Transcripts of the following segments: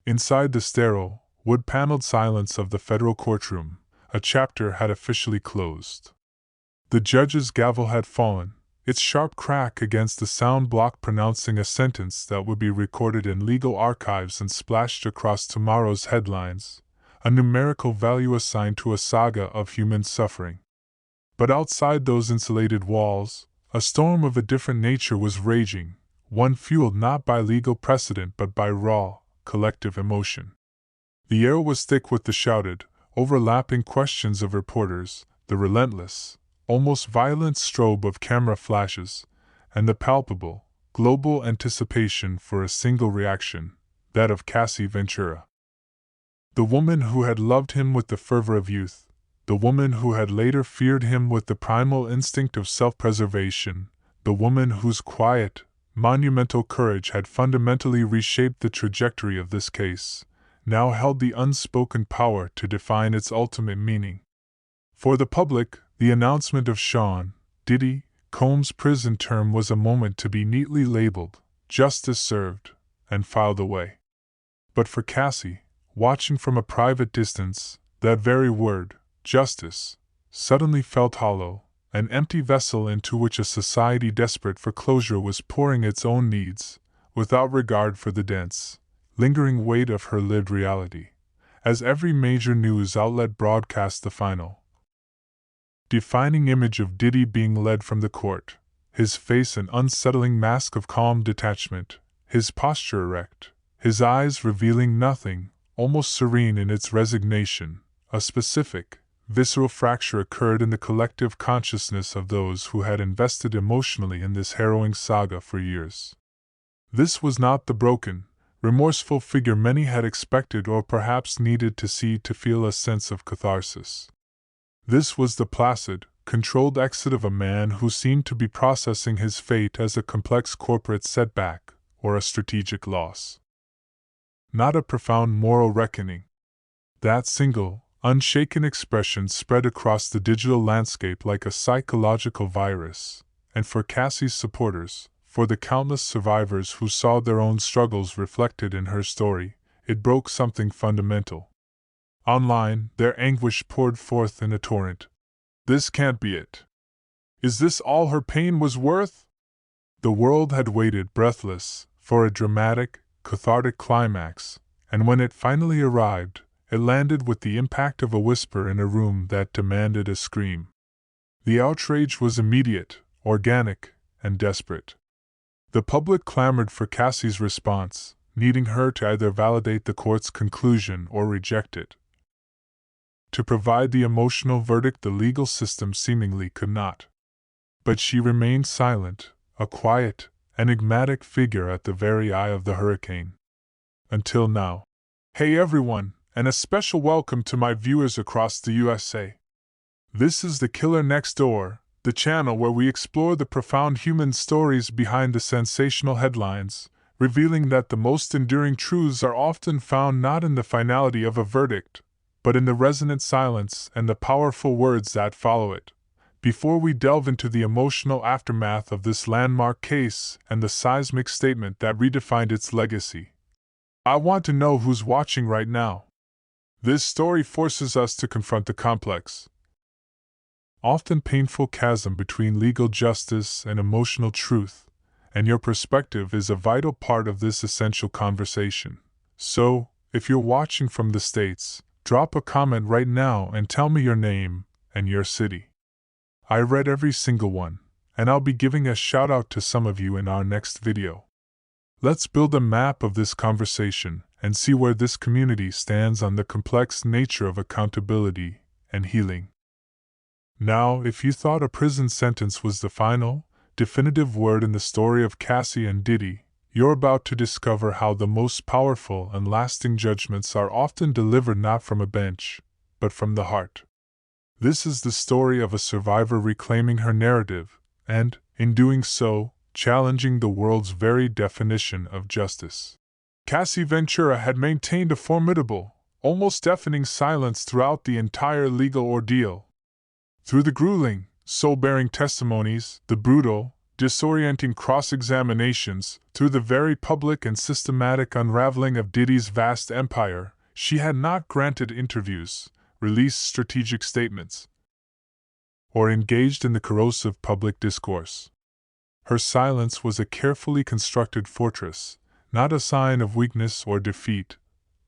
Inside the sterile, wood-paneled silence of the federal courtroom, a chapter had officially closed. The judge's gavel had fallen, its sharp crack against the sound block pronouncing a sentence that would be recorded in legal archives and splashed across tomorrow's headlines, a numerical value assigned to a saga of human suffering. But outside those insulated walls, a storm of a different nature was raging, one fueled not by legal precedent but by raw, collective emotion. The air was thick with the shouted, overlapping questions of reporters, the relentless, almost violent strobe of camera flashes, and the palpable, global anticipation for a single reaction, that of Cassie Ventura. The woman who had loved him with the fervor of youth, the woman who had later feared him with the primal instinct of self-preservation, the woman whose quiet, monumental courage had fundamentally reshaped the trajectory of this case, now held the unspoken power to define its ultimate meaning. For the public, the announcement of Sean, Diddy, Combs' prison term was a moment to be neatly labeled, justice served, and filed away. But for Cassie, watching from a private distance, that very word, justice, suddenly felt hollow, an empty vessel into which a society desperate for closure was pouring its own needs, without regard for the dense, lingering weight of her lived reality, as every major news outlet broadcast the final, defining image of Diddy being led from the court, his face an unsettling mask of calm detachment, his posture erect, his eyes revealing nothing, almost serene in its resignation. A specific, visceral fracture occurred in the collective consciousness of those who had invested emotionally in this harrowing saga for years. This was not the broken, remorseful figure many had expected or perhaps needed to see to feel a sense of catharsis. This was the placid, controlled exit of a man who seemed to be processing his fate as a complex corporate setback or a strategic loss. Not a profound moral reckoning. That single, unshaken expression spread across the digital landscape like a psychological virus, and for Cassie's supporters, for the countless survivors who saw their own struggles reflected in her story, it broke something fundamental. Online, their anguish poured forth in a torrent. This can't be it. Is this all her pain was worth? The world had waited, breathless, for a dramatic, cathartic climax, and when it finally arrived, it landed with the impact of a whisper in a room that demanded a scream. The outrage was immediate, organic, and desperate. The public clamored for Cassie's response, needing her to either validate the court's conclusion or reject it. To provide the emotional verdict the legal system seemingly could not. But she remained silent, a quiet, enigmatic figure at the very eye of the hurricane. Until now. Hey everyone, and a special welcome to my viewers across the USA. This is The Killer Next Door, the channel where we explore the profound human stories behind the sensational headlines, revealing that the most enduring truths are often found not in the finality of a verdict, but in the resonant silence and the powerful words that follow it. Before we delve into the emotional aftermath of this landmark case and the seismic statement that redefined its legacy, I want to know who's watching right now. This story forces us to confront the complex, often painful chasm between legal justice and emotional truth, and your perspective is a vital part of this essential conversation. So, if you're watching from the States, drop a comment right now and tell me your name and your city. I read every single one, and I'll be giving a shout out to some of you in our next video. Let's build a map of this conversation and see where this community stands on the complex nature of accountability and healing. Now, if you thought a prison sentence was the final, definitive word in the story of Cassie and Diddy, you're about to discover how the most powerful and lasting judgments are often delivered not from a bench, but from the heart. This is the story of a survivor reclaiming her narrative, and, in doing so, challenging the world's very definition of justice. Cassie Ventura had maintained a formidable, almost deafening silence throughout the entire legal ordeal. Through the grueling, soul-bearing testimonies, the brutal, disorienting cross-examinations, through the very public and systematic unraveling of Diddy's vast empire, she had not granted interviews, released strategic statements, or engaged in the corrosive public discourse. Her silence was a carefully constructed fortress, not a sign of weakness or defeat,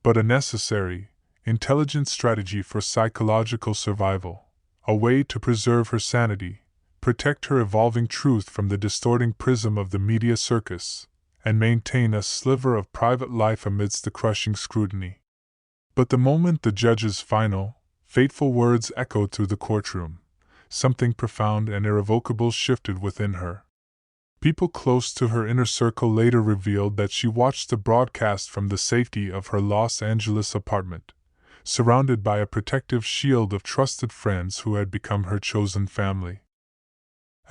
but a necessary, intelligent strategy for psychological survival, a way to preserve her sanity, protect her evolving truth from the distorting prism of the media circus, and maintain a sliver of private life amidst the crushing scrutiny. But the moment the judge's final, fateful words echoed through the courtroom, something profound and irrevocable shifted within her. People close to her inner circle later revealed that she watched the broadcast from the safety of her Los Angeles apartment, surrounded by a protective shield of trusted friends who had become her chosen family.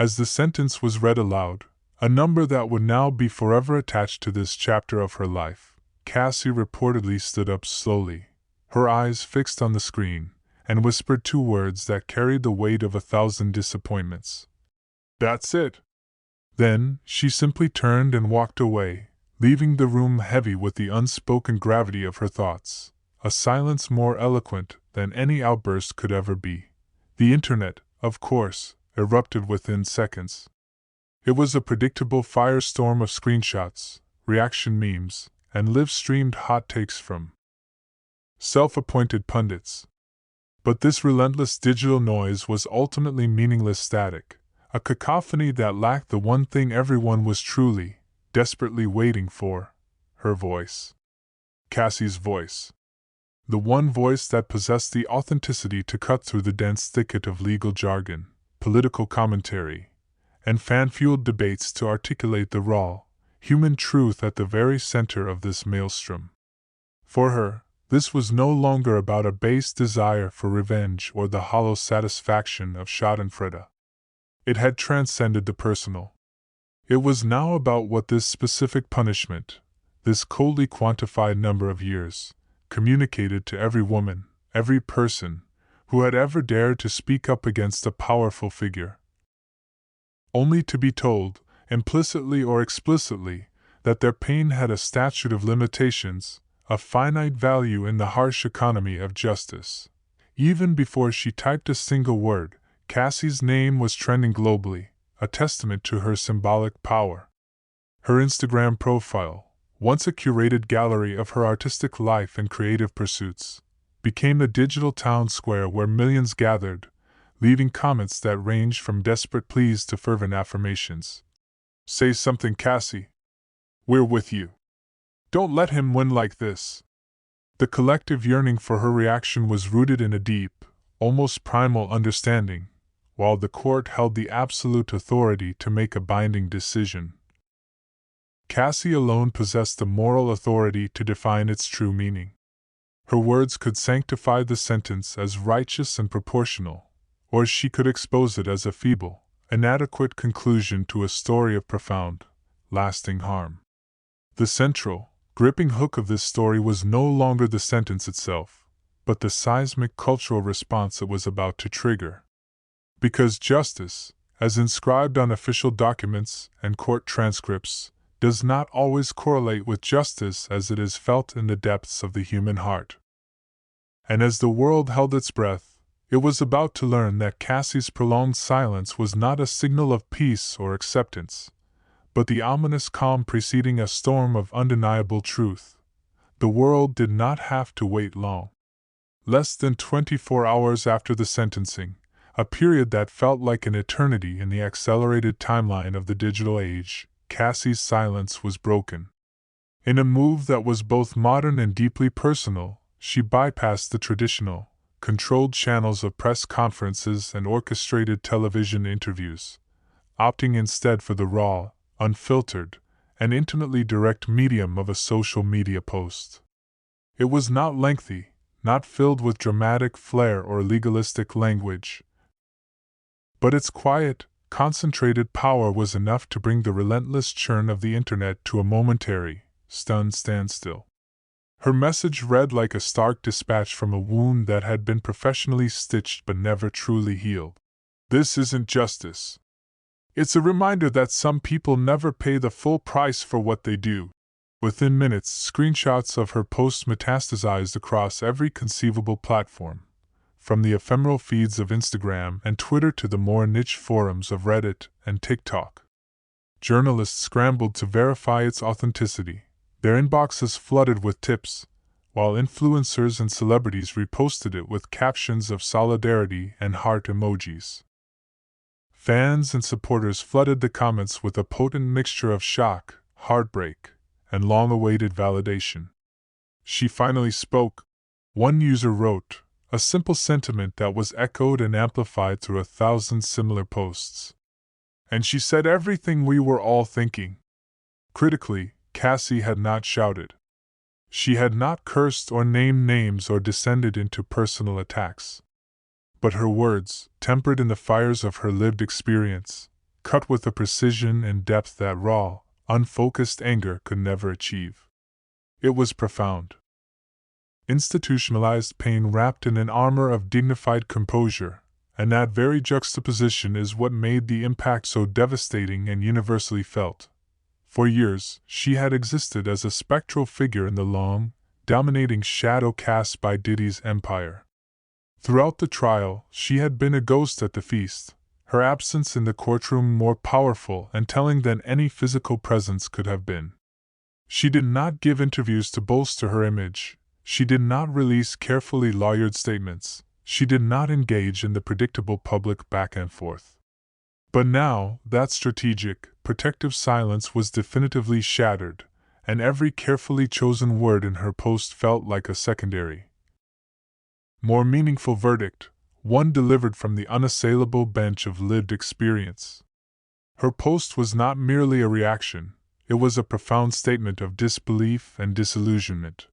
As the sentence was read aloud, a number that would now be forever attached to this chapter of her life, Cassie reportedly stood up slowly, her eyes fixed on the screen, and whispered two words that carried the weight of 1,000 disappointments. "That's it." Then, she simply turned and walked away, leaving the room heavy with the unspoken gravity of her thoughts, a silence more eloquent than any outburst could ever be. The internet, of course, erupted within seconds. It was a predictable firestorm of screenshots, reaction memes, and live-streamed hot takes from self-appointed pundits. But this relentless digital noise was ultimately meaningless static, a cacophony that lacked the one thing everyone was truly, desperately waiting for: her voice. Cassie's voice. The one voice that possessed the authenticity to cut through the dense thicket of legal jargon, political commentary, and fan-fueled debates to articulate the raw, human truth at the very center of this maelstrom. For her, this was no longer about a base desire for revenge or the hollow satisfaction of schadenfreude. It had transcended the personal. It was now about what this specific punishment, this coldly quantified number of years, communicated to every woman, every person, who had ever dared to speak up against a powerful figure. Only to be told, implicitly or explicitly, that their pain had a statute of limitations, a finite value in the harsh economy of justice. Even before she typed a single word, Cassie's name was trending globally, a testament to her symbolic power. Her Instagram profile, once a curated gallery of her artistic life and creative pursuits, became the digital town square where millions gathered, leaving comments that ranged from desperate pleas to fervent affirmations. "Say something, Cassie. We're with you. Don't let him win like this." The collective yearning for her reaction was rooted in a deep, almost primal understanding, while the court held the absolute authority to make a binding decision. Cassie alone possessed the moral authority to define its true meaning. Her words could sanctify the sentence as righteous and proportional, or she could expose it as a feeble, inadequate conclusion to a story of profound, lasting harm. The central, gripping hook of this story was no longer the sentence itself, but the seismic cultural response it was about to trigger. Because justice, as inscribed on official documents and court transcripts, does not always correlate with justice as it is felt in the depths of the human heart. And as the world held its breath, it was about to learn that Cassie's prolonged silence was not a signal of peace or acceptance, but the ominous calm preceding a storm of undeniable truth. The world did not have to wait long. Less than 24 hours after the sentencing, a period that felt like an eternity in the accelerated timeline of the digital age, Cassie's silence was broken. In a move that was both modern and deeply personal, she bypassed the traditional, controlled channels of press conferences and orchestrated television interviews, opting instead for the raw, unfiltered, and intimately direct medium of a social media post. It was not lengthy, not filled with dramatic flair or legalistic language, but its quiet, concentrated power was enough to bring the relentless churn of the internet to a momentary, stunned standstill. Her message read like a stark dispatch from a wound that had been professionally stitched but never truly healed. "This isn't justice. It's a reminder that some people never pay the full price for what they do. Within minutes, screenshots of her posts metastasized across every conceivable platform, from the ephemeral feeds of Instagram and Twitter to the more niche forums of Reddit and TikTok. Journalists scrambled to verify its authenticity, their inboxes flooded with tips, while influencers and celebrities reposted it with captions of solidarity and heart emojis. Fans and supporters flooded the comments with a potent mixture of shock, heartbreak, and long-awaited validation. She finally spoke. One user wrote, a simple sentiment that was echoed and amplified through 1,000 similar posts. And she said everything we were all thinking. Critically, Cassie had not shouted. She had not cursed or named names or descended into personal attacks. But her words, tempered in the fires of her lived experience, cut with a precision and depth that raw, unfocused anger could never achieve. It was profound. Institutionalized pain wrapped in an armor of dignified composure, and that very juxtaposition is what made the impact so devastating and universally felt. For years, she had existed as a spectral figure in the long, dominating shadow cast by Diddy's empire. Throughout the trial, she had been a ghost at the feast, her absence in the courtroom more powerful and telling than any physical presence could have been. She did not give interviews to bolster her image, she did not release carefully lawyered statements, she did not engage in the predictable public back and forth. But now, that strategic, protective silence was definitively shattered, and every carefully chosen word in her post felt like a secondary, more meaningful verdict, one delivered from the unassailable bench of lived experience. Her post was not merely a reaction, it was a profound statement of disbelief and disillusionment.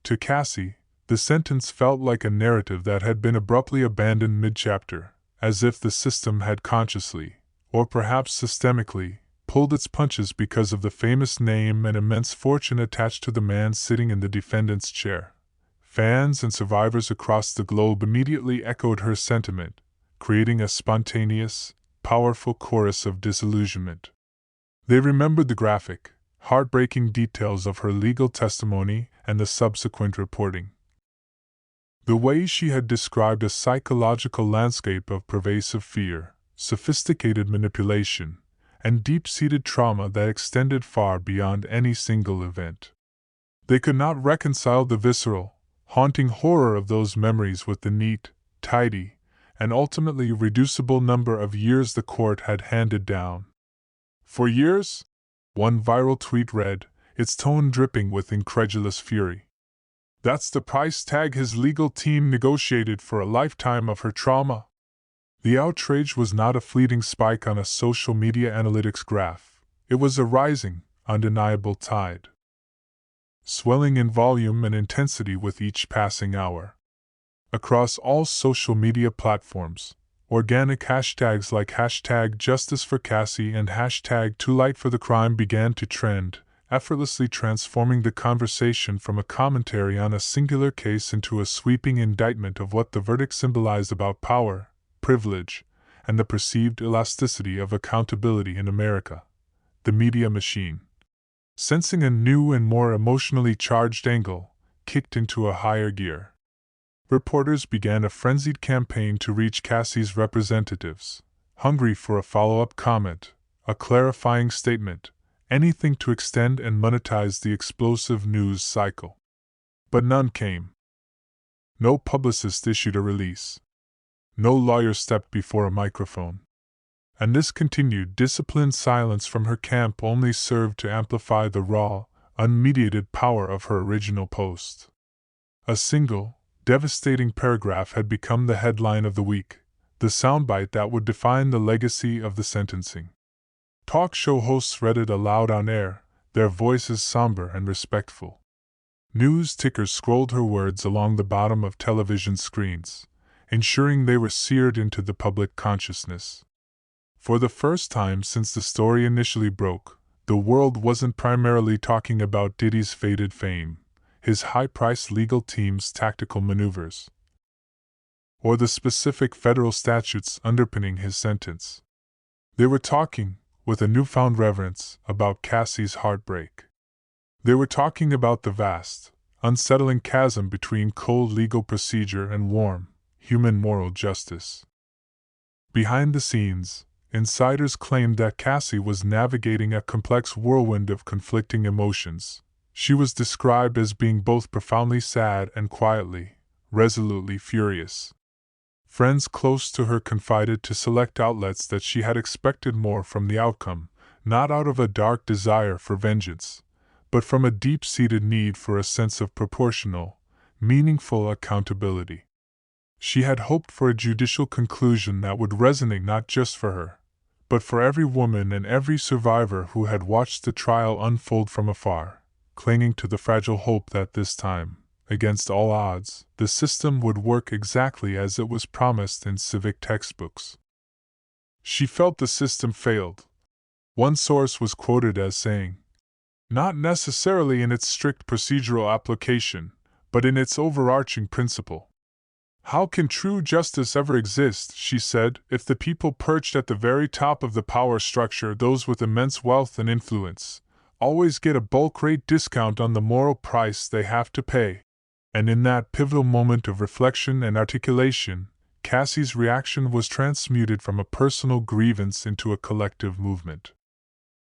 To Cassie, the sentence felt like a narrative that had been abruptly abandoned mid-chapter, as if the system had consciously, or perhaps systemically, pulled its punches because of the famous name and immense fortune attached to the man sitting in the defendant's chair. Fans and survivors across the globe immediately echoed her sentiment, creating a spontaneous, powerful chorus of disillusionment. They remembered the graphic, heartbreaking details of her legal testimony and the subsequent reporting. The way she had described a psychological landscape of pervasive fear, sophisticated manipulation, and deep-seated trauma that extended far beyond any single event. They could not reconcile the visceral, haunting horror of those memories with the neat, tidy, and ultimately reducible number of years the court had handed down. For years? One viral tweet read, its tone dripping with incredulous fury. That's the price tag his legal team negotiated for a lifetime of her trauma. The outrage was not a fleeting spike on a social media analytics graph. It was a rising, undeniable tide, swelling in volume and intensity with each passing hour. Across all social media platforms, organic hashtags like #JusticeForCassie and #TooLightForTheCrime began to trend, effortlessly transforming the conversation from a commentary on a singular case into a sweeping indictment of what the verdict symbolized about power, privilege, and the perceived elasticity of accountability in America. The media machine, sensing a new and more emotionally charged angle, kicked into a higher gear. Reporters began a frenzied campaign to reach Cassie's representatives, hungry for a follow-up comment, a clarifying statement, anything to extend and monetize the explosive news cycle. But none came. No publicist issued a release. No lawyer stepped before a microphone. And this continued disciplined silence from her camp only served to amplify the raw, unmediated power of her original post. A single, devastating paragraph had become the headline of the week, the soundbite that would define the legacy of the sentencing. Talk show hosts read it aloud on air, their voices somber and respectful. News tickers scrolled her words along the bottom of television screens, ensuring they were seared into the public consciousness. For the first time since the story initially broke, the world wasn't primarily talking about Diddy's faded fame, his high-priced legal team's tactical maneuvers, or the specific federal statutes underpinning his sentence. They were talking, with a newfound reverence, about Cassie's heartbreak. They were talking about the vast, unsettling chasm between cold legal procedure and warm, human moral justice. Behind the scenes, insiders claimed that Cassie was navigating a complex whirlwind of conflicting emotions. She was described as being both profoundly sad and quietly, resolutely furious. Friends close to her confided to select outlets that she had expected more from the outcome, not out of a dark desire for vengeance, but from a deep-seated need for a sense of proportional, meaningful accountability. She had hoped for a judicial conclusion that would resonate not just for her, but for every woman and every survivor who had watched the trial unfold from afar, clinging to the fragile hope that this time, against all odds, the system would work exactly as it was promised in civic textbooks. She felt the system failed. One source was quoted as saying, "Not necessarily in its strict procedural application, but in its overarching principle. How can true justice ever exist," she said, "if the people perched at the very top of the power structure, those with immense wealth and influence, always get a bulk rate discount on the moral price they have to pay?" And in that pivotal moment of reflection and articulation, Cassie's reaction was transmuted from a personal grievance into a collective movement.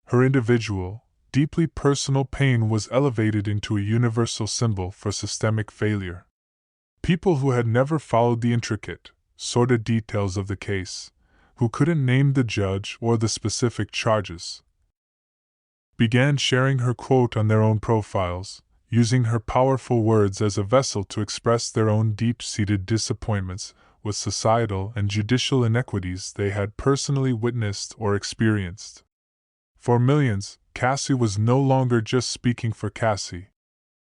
Her individual, deeply personal pain was elevated into a universal symbol for systemic failure. People who had never followed the intricate, sordid details of the case, who couldn't name the judge or the specific charges, began sharing her quote on their own profiles, using her powerful words as a vessel to express their own deep-seated disappointments with societal and judicial inequities they had personally witnessed or experienced. For millions, Cassie was no longer just speaking for Cassie.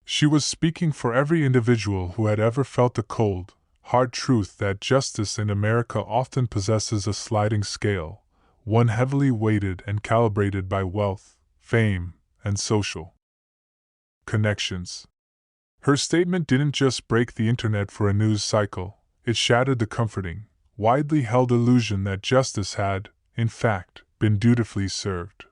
She was speaking for every individual who had ever felt the cold, hard truth that justice in America often possesses a sliding scale, one heavily weighted and calibrated by wealth, fame, and social connections. Her statement didn't just break the internet for a news cycle, it shattered the comforting, widely held illusion that justice had, in fact, been dutifully served.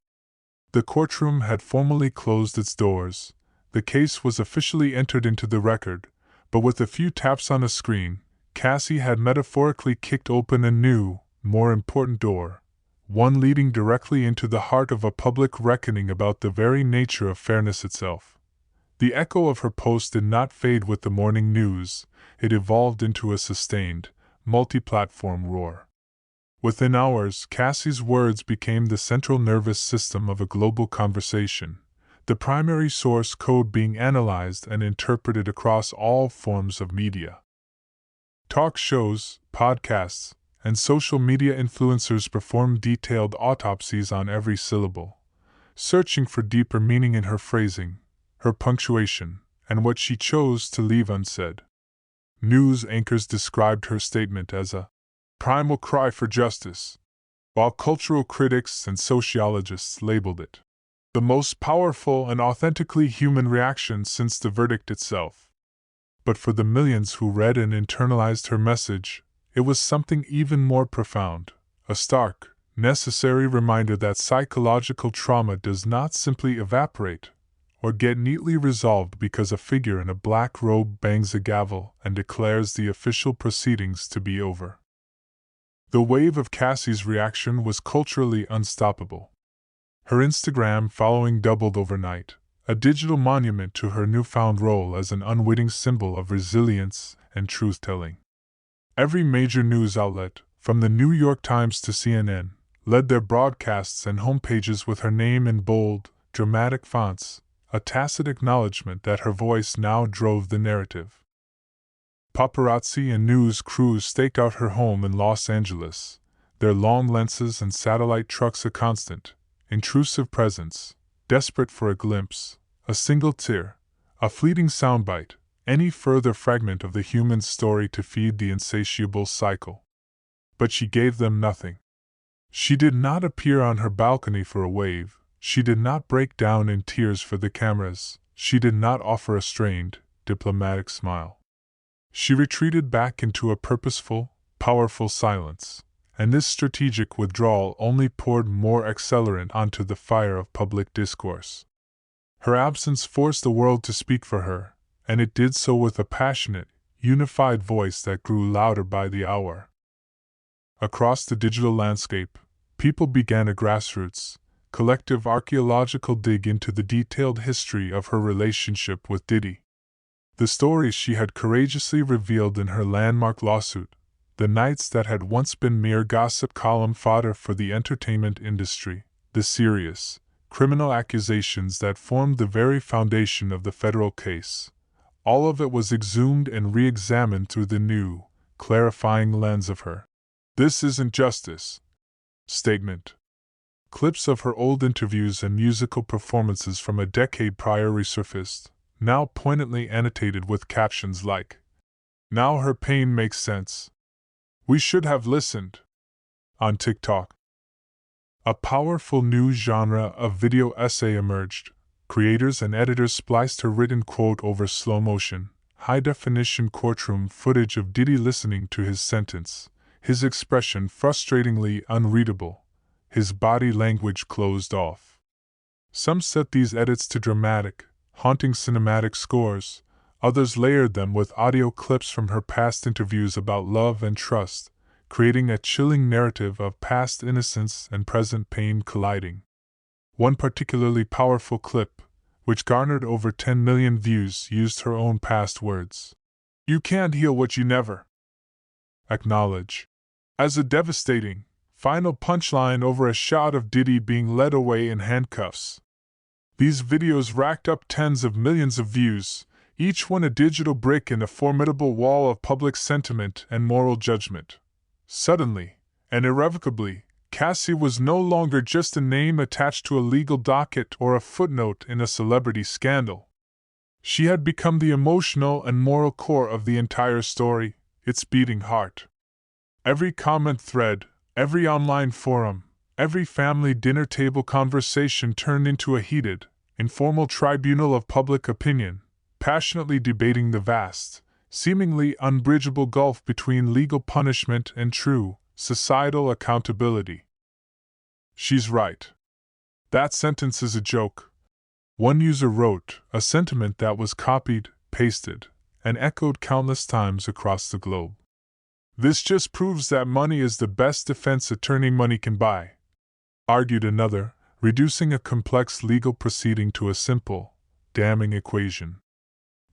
The courtroom had formally closed its doors. The case was officially entered into the record, but with a few taps on a screen, Cassie had metaphorically kicked open a new, more important door, one leading directly into the heart of a public reckoning about the very nature of fairness itself. The echo of her post did not fade with the morning news, it evolved into a sustained, multi-platform roar. Within hours, Cassie's words became the central nervous system of a global conversation, the primary source code being analyzed and interpreted across all forms of media. Talk shows, podcasts, and social media influencers performed detailed autopsies on every syllable, searching for deeper meaning in her phrasing, her punctuation, and what she chose to leave unsaid. News anchors described her statement as a primal cry for justice, while cultural critics and sociologists labeled it the most powerful and authentically human reaction since the verdict itself. But for the millions who read and internalized her message, it was something even more profound, a stark, necessary reminder that psychological trauma does not simply evaporate or get neatly resolved because a figure in a black robe bangs a gavel and declares the official proceedings to be over. The wave of Cassie's reaction was culturally unstoppable. Her Instagram following doubled overnight, a digital monument to her newfound role as an unwitting symbol of resilience and truth-telling. Every major news outlet, from the New York Times to CNN, led their broadcasts and homepages with her name in bold, dramatic fonts, a tacit acknowledgement that her voice now drove the narrative. Paparazzi and news crews staked out her home in Los Angeles, their long lenses and satellite trucks a constant, intrusive presence, desperate for a glimpse, a single tear, a fleeting soundbite, any further fragment of the human story to feed the insatiable cycle. But she gave them nothing. She did not appear on her balcony for a wave, she did not break down in tears for the cameras, she did not offer a strained, diplomatic smile. She retreated back into a purposeful, powerful silence, and this strategic withdrawal only poured more accelerant onto the fire of public discourse. Her absence forced the world to speak for her, and it did so with a passionate, unified voice that grew louder by the hour. Across the digital landscape, people began a grassroots, collective archaeological dig into the detailed history of her relationship with Diddy. The stories she had courageously revealed in her landmark lawsuit, the nights that had once been mere gossip column fodder for the entertainment industry, the serious, criminal accusations that formed the very foundation of the federal case. All of it was exhumed and re-examined through the new, clarifying lens of her "This isn't justice" statement. Clips of her old interviews and musical performances from a decade prior resurfaced, now poignantly annotated with captions like, "Now her pain makes sense. We should have listened." On TikTok, a powerful new genre of video essay emerged. Creators and editors spliced her written quote over slow-motion, high-definition courtroom footage of Diddy listening to his sentence, his expression frustratingly unreadable, his body language closed off. Some set these edits to dramatic, haunting cinematic scores, others layered them with audio clips from her past interviews about love and trust, creating a chilling narrative of past innocence and present pain colliding. One particularly powerful clip, which garnered over 10 million views, used her own past words, "You can't heal what you never acknowledge," as a devastating, final punchline over a shot of Diddy being led away in handcuffs. These videos racked up tens of millions of views, each one a digital brick in a formidable wall of public sentiment and moral judgment. Suddenly, and irrevocably, Cassie was no longer just a name attached to a legal docket or a footnote in a celebrity scandal. She had become the emotional and moral core of the entire story, its beating heart. Every comment thread, every online forum, every family dinner table conversation turned into a heated, informal tribunal of public opinion, passionately debating the vast, seemingly unbridgeable gulf between legal punishment and true, societal accountability. "She's right. That sentence is a joke," one user wrote, a sentiment that was copied, pasted, and echoed countless times across the globe. "This just proves that money is the best defense attorney money can buy," argued another, reducing a complex legal proceeding to a simple, damning equation.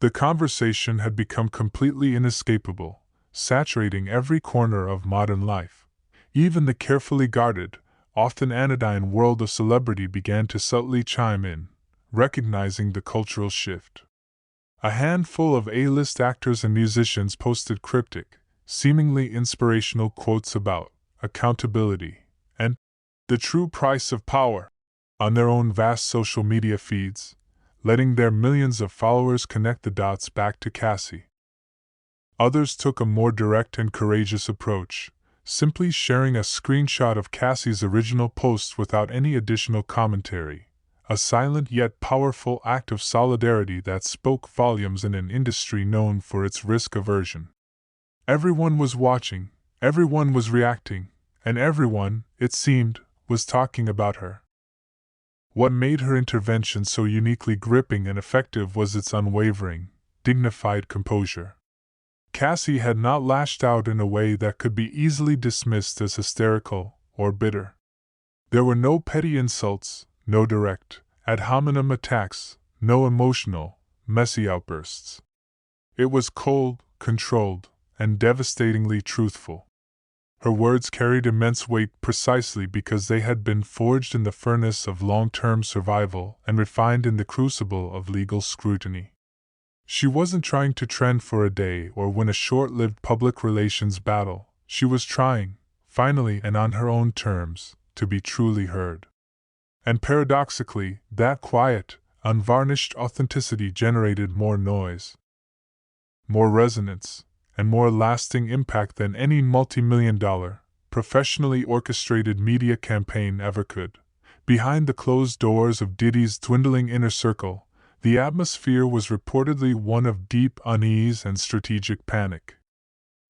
The conversation had become completely inescapable, saturating every corner of modern life. Even the carefully guarded, often anodyne world of celebrity began to subtly chime in, recognizing the cultural shift. A handful of A-list actors and musicians posted cryptic, seemingly inspirational quotes about accountability and the true price of power on their own vast social media feeds, letting their millions of followers connect the dots back to Cassie. Others took a more direct and courageous approach, simply sharing a screenshot of Cassie's original post without any additional commentary, a silent yet powerful act of solidarity that spoke volumes in an industry known for its risk aversion. Everyone was watching, everyone was reacting, and everyone, it seemed, was talking about her. What made her intervention so uniquely gripping and effective was its unwavering, dignified composure. Cassie had not lashed out in a way that could be easily dismissed as hysterical or bitter. There were no petty insults, no direct, ad hominem attacks, no emotional, messy outbursts. It was cold, controlled, and devastatingly truthful. Her words carried immense weight precisely because they had been forged in the furnace of long-term survival and refined in the crucible of legal scrutiny. She wasn't trying to trend for a day or win a short-lived public relations battle. She was trying, finally and on her own terms, to be truly heard. And paradoxically, that quiet, unvarnished authenticity generated more noise, more resonance, and more lasting impact than any multi-million-dollar, professionally orchestrated media campaign ever could. Behind the closed doors of Diddy's dwindling inner circle, the atmosphere was reportedly one of deep unease and strategic panic.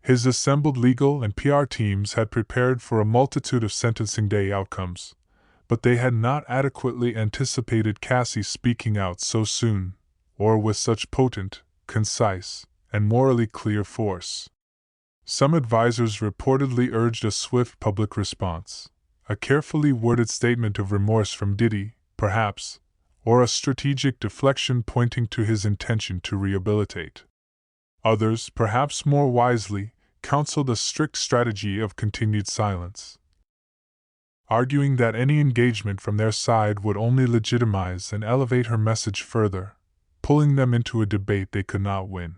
His assembled legal and PR teams had prepared for a multitude of sentencing day outcomes, but they had not adequately anticipated Cassie speaking out so soon, or with such potent, concise, and morally clear force. Some advisors reportedly urged a swift public response, a carefully worded statement of remorse from Diddy, perhaps, or a strategic deflection pointing to his intention to rehabilitate. Others, perhaps more wisely, counseled a strict strategy of continued silence, arguing that any engagement from their side would only legitimize and elevate her message further, pulling them into a debate they could not win.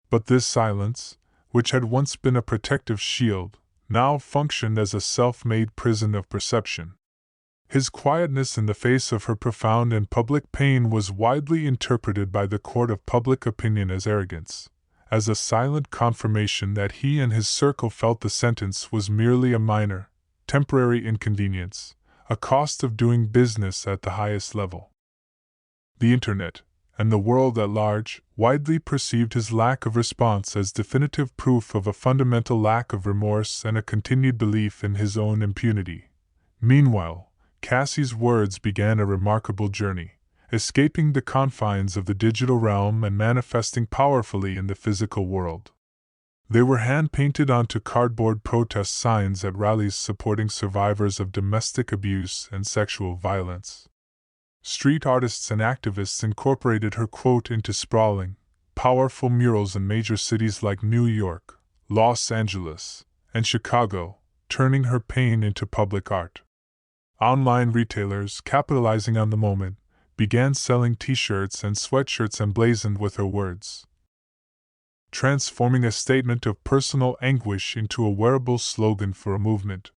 But this silence, which had once been a protective shield, now functioned as a self-made prison of perception. His quietness in the face of her profound and public pain was widely interpreted by the court of public opinion as arrogance, as a silent confirmation that he and his circle felt the sentence was merely a minor, temporary inconvenience, a cost of doing business at the highest level. The Internet, and the world at large, widely perceived his lack of response as definitive proof of a fundamental lack of remorse and a continued belief in his own impunity. Meanwhile, Cassie's words began a remarkable journey, escaping the confines of the digital realm and manifesting powerfully in the physical world. They were hand-painted onto cardboard protest signs at rallies supporting survivors of domestic abuse and sexual violence. Street artists and activists incorporated her quote into sprawling, powerful murals in major cities like New York, Los Angeles, and Chicago, turning her pain into public art. Online retailers, capitalizing on the moment, began selling t-shirts and sweatshirts emblazoned with her words, transforming a statement of personal anguish into a wearable slogan for a movement.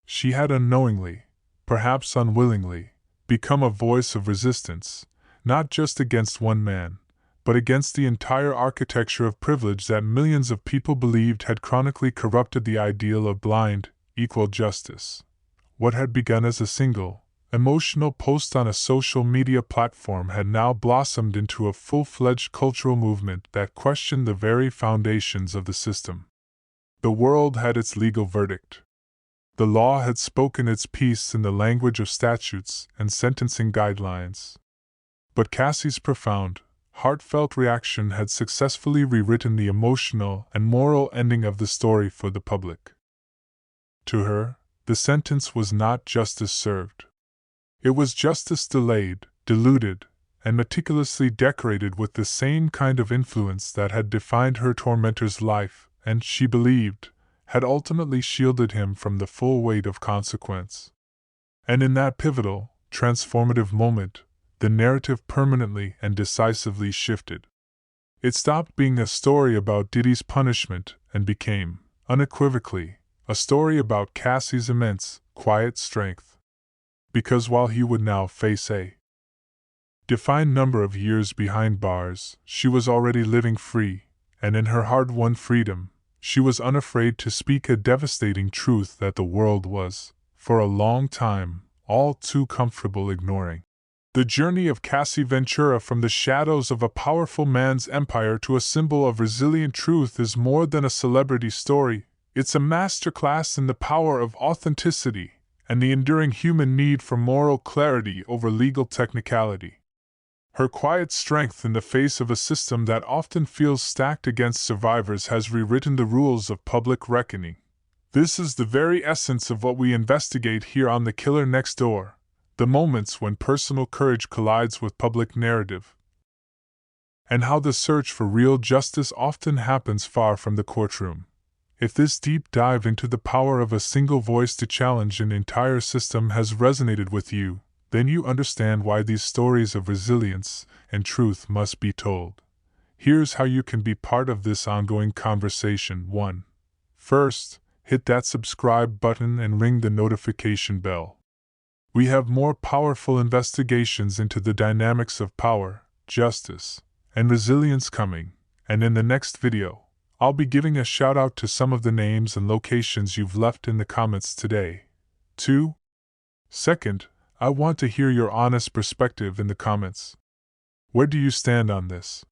She had unknowingly, perhaps unwillingly, become a voice of resistance, not just against one man, but against the entire architecture of privilege that millions of people believed had chronically corrupted the ideal of blind, equal justice. What had begun as a single, emotional post on a social media platform had now blossomed into a full-fledged cultural movement that questioned the very foundations of the system. The world had its legal verdict. The law had spoken its piece in the language of statutes and sentencing guidelines. But Cassie's profound, heartfelt reaction had successfully rewritten the emotional and moral ending of the story for the public. To her, the sentence was not justice served. It was justice delayed, diluted, and meticulously decorated with the same kind of influence that had defined her tormentor's life, and, she believed, had ultimately shielded him from the full weight of consequence. And in that pivotal, transformative moment, the narrative permanently and decisively shifted. It stopped being a story about Diddy's punishment and became, unequivocally, a story about Cassie's immense, quiet strength. Because while he would now face a defined number of years behind bars, she was already living free, and in her hard-won freedom, she was unafraid to speak a devastating truth that the world was, for a long time, all too comfortable ignoring. The journey of Cassie Ventura from the shadows of a powerful man's empire to a symbol of resilient truth is more than a celebrity story. It's a masterclass in the power of authenticity and the enduring human need for moral clarity over legal technicality. Her quiet strength in the face of a system that often feels stacked against survivors has rewritten the rules of public reckoning. This is the very essence of what we investigate here on The Killer Next Door, the moments when personal courage collides with public narrative, and how the search for real justice often happens far from the courtroom. If this deep dive into the power of a single voice to challenge an entire system has resonated with you, then you understand why these stories of resilience and truth must be told. Here's how you can be part of this ongoing conversation. 1. First, hit that subscribe button and ring the notification bell. We have more powerful investigations into the dynamics of power, justice, and resilience coming, and in the next video, I'll be giving a shout out to some of the names and locations you've left in the comments today. 2. Second, I want to hear your honest perspective in the comments. Where do you stand on this?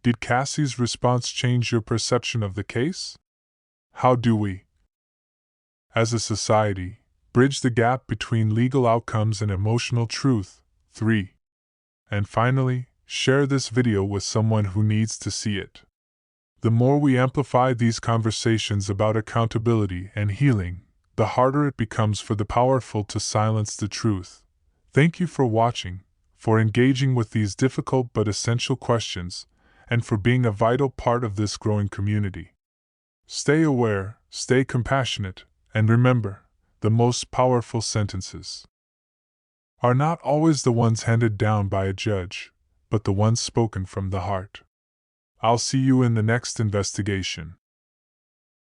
Did Cassie's response change your perception of the case? How do we, as a society, bridge the gap between legal outcomes and emotional truth? 3. And finally, share this video with someone who needs to see it. The more we amplify these conversations about accountability and healing, the harder it becomes for the powerful to silence the truth. Thank you for watching, for engaging with these difficult but essential questions, and for being a vital part of this growing community. Stay aware, stay compassionate, and remember, the most powerful sentences are not always the ones handed down by a judge, but the ones spoken from the heart. I'll see you in the next investigation.